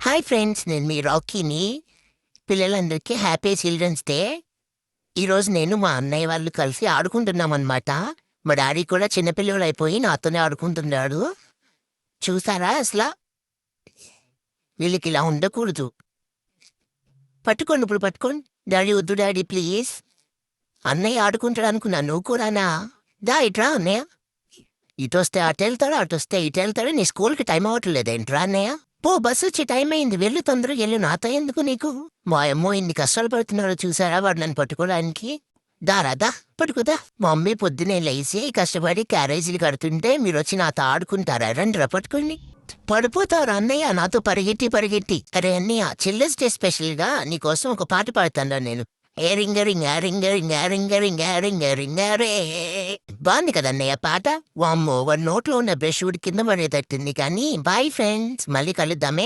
Hi friends, నేను మీ రాకీని. పిల్లలందరికీ happy children's day. ఈరోజు నేను మా అన్నయ్య వాళ్ళు కలిసి ఆడుకుంటున్నామన్నమాట. మా డాడీ కూడా చిన్నపిల్లలు అయిపోయి నాతోనే ఆడుకుంటున్నాడు. చూసారా అసలు వీళ్ళకి ఇలా ఉండకూడదు. పట్టుకోండి, ఇప్పుడు పట్టుకోండి. డాడీ వద్దు డాడీ ప్లీజ్. అన్నయ్య ఆడుకుంటాడు అనుకున్నా, నువ్వు కూడానా? దా ఇట్రా అన్నయ్య. ఇటు వస్తే అటు వెళ్తాడు, అటు వస్తే ఇటు వెళ్తాడు. నీ స్కూల్కి టైం అవ్వట్లేదు ఏంట్రా అన్నయ్య? పో, బస్సు వచ్చి టైం అయింది, వెళ్ళు తొందరగా వెళ్ళు. నాతో ఎందుకు నీకు? మా అమ్మో ఇన్ని కష్టాలు పడుతున్నాడు చూసారా వాడు నన్ను పట్టుకోవడానికి. దారాదా పట్టుకుదా. మా మమ్మీ పొద్దునే లేచి కష్టపడి క్యారేజీలు కడుతుంటే మీరు వచ్చి నాతో ఆడుకుంటారా? రండిరా పట్టుకోండి. పడిపోతారు అన్నయ్య నాతో పరిగెట్టి పరిగెట్టి. అరే అన్నయ్య, చిల్డ్రన్స్ డే స్పెషల్గా నీకోసం ఒక పాట పాడుతాను నేను. ఏరింగరింగ్ ఏరింగరింగ్ ఏరింగరింగ్ ఏరింగరింగ్ ఏరే. బాగుంది కదా అన్నయ్య పాట? వామ్మో, వాడి నోట్లో ఉన్న బ్రష్ కింద పడేటట్టుంది. కానీ బాయ్ ఫ్రెండ్స్, మళ్ళీ కలుద్దామే.